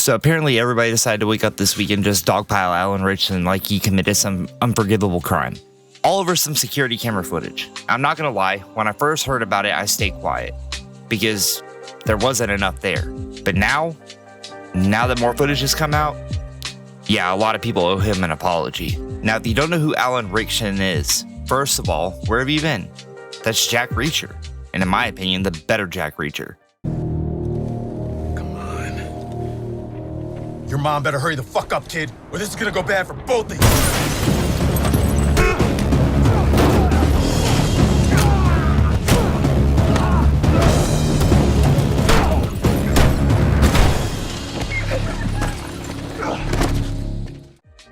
So apparently everybody decided to wake up this week and just dogpile Alan Ritchson like he committed some unforgivable crime. All over some security camera footage. I'm not gonna lie, when I first heard about it, I stayed quiet because there wasn't enough there. But now that more footage has come out, yeah, a lot of people owe him an apology. Now, if you don't know who Alan Ritchson is, first of all, where have you been? That's Jack Reacher, and in my opinion, the better Jack Reacher. Come on. Your mom better hurry the fuck up, kid, or this is gonna go bad for both of you.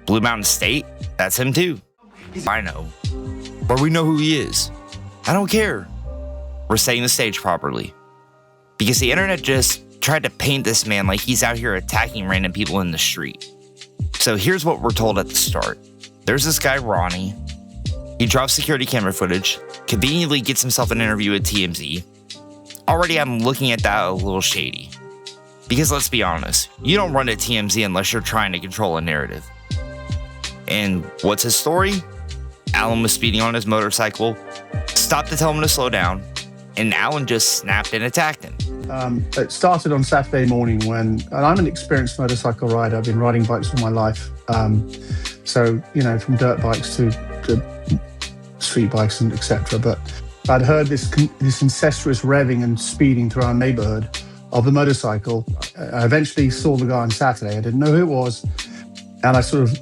Blue Mountain State? That's him too. I know. But we know who he is. I don't care. We're setting the stage properly. Because the internet just tried to paint this man like he's out here attacking random people in the street. So here's what we're told at the start. There's this guy, Ronnie. He drops security camera footage, conveniently gets himself an interview with TMZ. Already I'm looking at that a little shady. Because let's be honest, you don't run to TMZ unless you're trying to control a narrative. And what's his story? Alan was speeding on his motorcycle, stopped to tell him to slow down, and Alan just snapped and attacked him. It started on Saturday morning and I'm an experienced motorcycle rider. I've been riding bikes all my life. So, from dirt bikes to street bikes and etc. But I'd heard this incestuous revving and speeding through our neighborhood of the motorcycle. I eventually saw the guy on Saturday. I didn't know who it was. And I sort of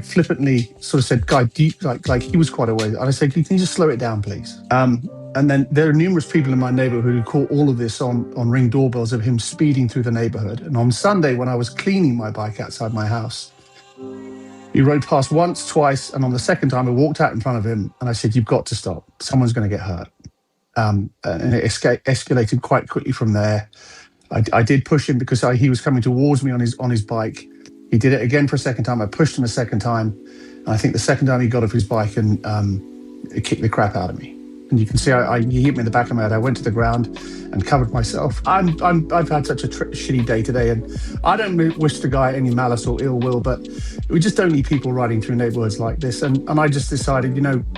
flippantly said, "Guy, he was quite a way." And I said, "Can you just slow it down, please?" And then there are numerous people in my neighborhood who caught all of this on Ring doorbells of him speeding through the neighborhood. And on Sunday, when I was cleaning my bike outside my house, he rode past once, twice, and on the second time, I walked out in front of him and I said, "You've got to stop. Someone's going to get hurt." And it escalated quite quickly from there. I did push him because he was coming towards me on his bike. He did it again for a second time. I pushed him a second time. And I think the second time he got off his bike and it kicked the crap out of me. And you can see he hit me in the back of my head. I went to the ground and covered myself. I've had such a shitty day today, and I don't wish the guy any malice or ill will, but we just don't need people riding through neighborhoods like this. And I just decided,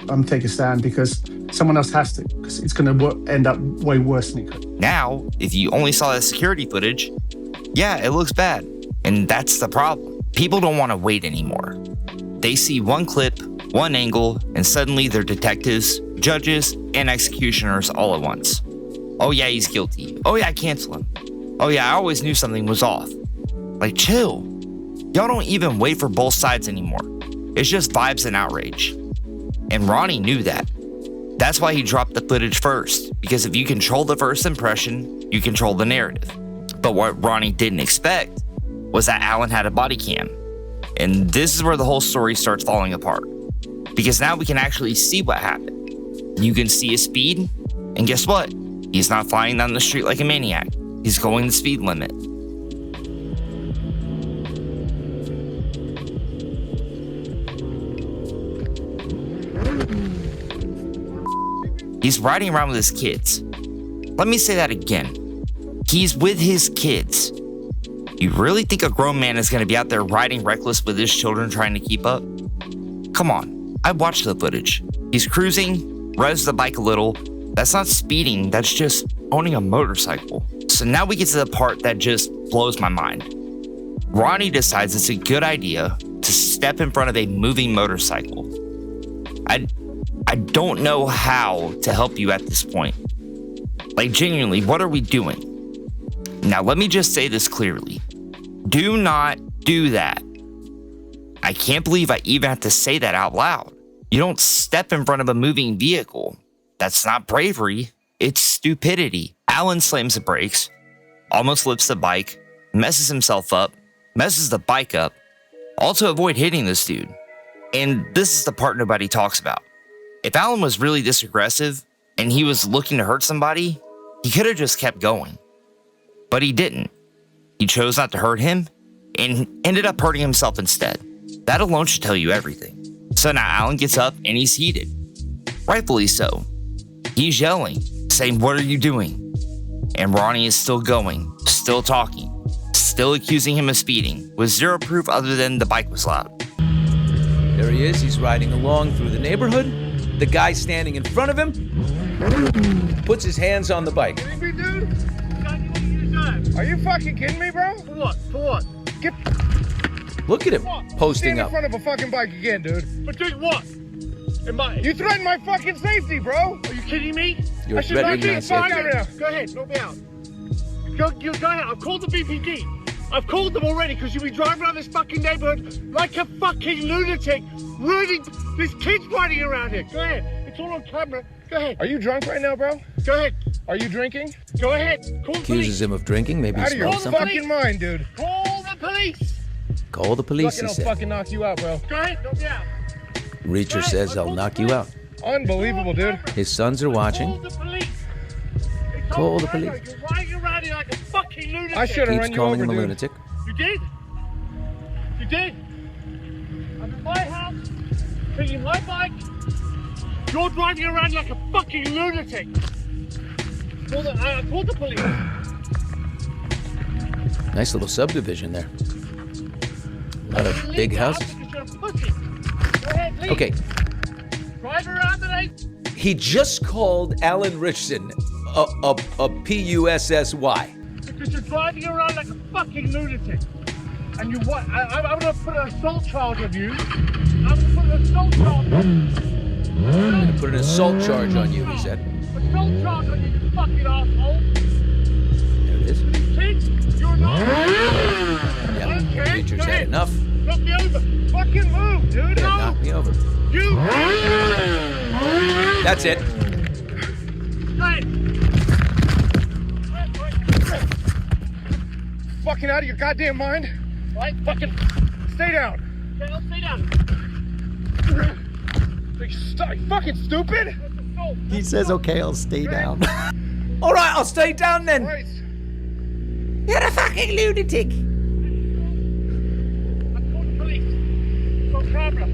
I'm taking a stand because someone else has to, because it's going to end up way worse than it could. Now, if you only saw the security footage, yeah, it looks bad. And that's the problem. People don't want to wait anymore. They see one clip, one angle, and suddenly they're detectives, judges, and executioners all at once. Oh yeah, he's guilty. Oh yeah, cancel him. Oh yeah, I always knew something was off. Chill. Y'all don't even wait for both sides anymore. It's just vibes and outrage. And Ronnie knew that. That's why he dropped the footage first, because if you control the first impression, you control the narrative. But what Ronnie didn't expect was that Alan had a body cam. And this is where the whole story starts falling apart. Because now we can actually see what happened. You can see his speed, and guess what? He's not flying down the street like a maniac. He's going the speed limit. He's riding around with his kids. Let me say that again. He's with his kids. You really think a grown man is going to be out there riding reckless with his children trying to keep up? Come on, I watched the footage. He's cruising, revs the bike a little. That's not speeding, that's just owning a motorcycle. So now we get to the part that just blows my mind. Ronnie decides it's a good idea to step in front of a moving motorcycle. I don't know how to help you at this point. Genuinely, what are we doing? Now, let me just say this clearly. Do not do that. I can't believe I even have to say that out loud. You don't step in front of a moving vehicle. That's not bravery. It's stupidity. Alan slams the brakes, almost lifts the bike, messes himself up, messes the bike up, all to avoid hitting this dude. And this is the part nobody talks about. If Alan was really this aggressive and he was looking to hurt somebody, he could have just kept going. But he didn't. He chose not to hurt him and ended up hurting himself instead. That alone should tell you everything. So now Alan gets up and he's heated. Rightfully so. He's yelling, saying, "What are you doing?" And Ronnie is still going, still talking. still accusing him of speeding, with zero proof other than the bike was loud. There he is. He's riding along through the neighborhood. The guy standing in front of him puts his hands on the bike. Kidding me, dude? Are you fucking kidding me, bro? For what? For what? Look at him posting Stand up. in front of a fucking bike again, dude. But doing what? You threatened my fucking safety, bro. Are you kidding me? You're I should not threatening be my fine safety. right now. Go ahead, knock me out. Go ahead. I've called the BPD. I've called them already because you'll be driving around this fucking neighborhood like a fucking lunatic. There's kids riding around here. Go ahead. It's all on camera. Go ahead. Are you drunk right now, bro? Go ahead. Are you drinking? Go ahead. Call the Accuses police. him of drinking. Maybe he Out of your smoked something. fucking mind, dude. Call the police. Call the police, Fucking he I'll said. fucking knock you out, bro. Go ahead. Knock me out. Reacher says he'll knock you out. Unbelievable, dude. His sons are watching. Call the police. It's Call on the camera. police. You're riding around here like a fucking lunatic. I should have Keeps run you calling over, him a dude. lunatic. You did? You did? I'm in my house, taking my bike. You're driving around like a fucking lunatic. I called the police. Nice little subdivision there. A lot of big Leave the house houses. because you're a pussy. Go ahead, leave. Okay, Drive around today. he just called Alan Ritchson a P-U-S-S-Y. Because you're driving around like a fucking lunatic. And you what? I'm gonna put an assault charge on you. I'm gonna put an assault charge on you. Put an assault charge on you, he said. Assault charge on you, you fucking asshole. There it is. Kids, you're not. Yeah, Okay, Reacher's go had ahead. enough. Knock me over. Fucking move, dude. Yeah, knock me over. You. That's it. Go ahead. Fucking out of your goddamn mind. Right, fucking. Stay down. Okay, I'll stay down. Fucking stupid. He says, okay, I'll stay down. All right, I'll stay down then. Christ. You're a fucking lunatic. I called the police. It's on camera.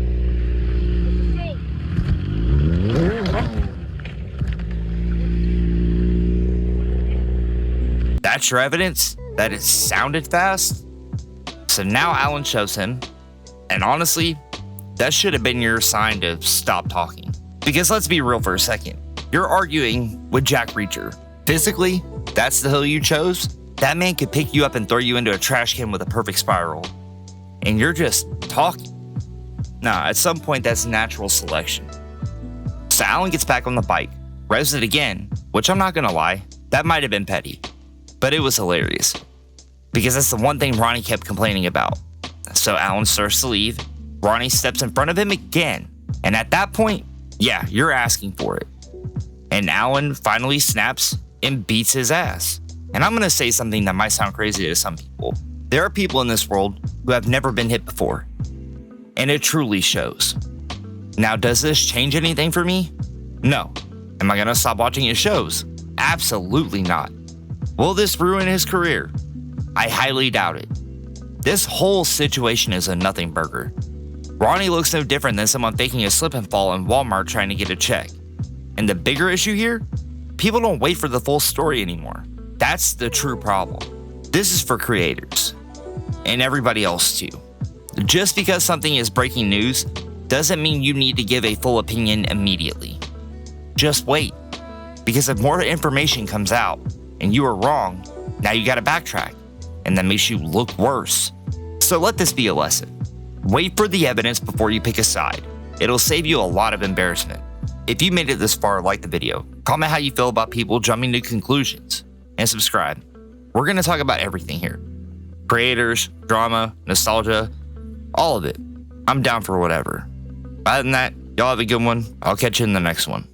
That's your evidence that it sounded fast? So now Alan shows him, and honestly, that should have been your sign to stop talking. Because let's be real for a second. You're arguing with Jack Reacher. Physically, that's the hill you chose. That man could pick you up and throw you into a trash can with a perfect spiral. And you're just talking. Nah, at some point that's natural selection. So Alan gets back on the bike, revs it again, which I'm not gonna lie, that might have been petty. But it was hilarious. Because that's the one thing Ronnie kept complaining about. So Alan starts to leave. Ronnie steps in front of him again. And at that point, yeah, you're asking for it. And Alan finally snaps and beats his ass. And I'm gonna say something that might sound crazy to some people. There are people in this world who have never been hit before. And it truly shows. Now, does this change anything for me? No. Am I gonna stop watching his shows? Absolutely not. Will this ruin his career? I highly doubt it. This whole situation is a nothing burger. Ronnie looks no different than someone faking a slip and fall in Walmart trying to get a check. And the bigger issue here? People don't wait for the full story anymore. That's the true problem. This is for creators. And everybody else too. Just because something is breaking news doesn't mean you need to give a full opinion immediately. Just wait. Because if more information comes out and you are wrong, now you gotta backtrack. And that makes you look worse. So let this be a lesson. Wait for the evidence before you pick a side. It'll save you a lot of embarrassment. If you made it this far, like the video, comment how you feel about people jumping to conclusions, and subscribe. We're gonna talk about everything here. Creators, drama, nostalgia, all of it. I'm down for whatever. Other than that, y'all have a good one. I'll catch you in the next one.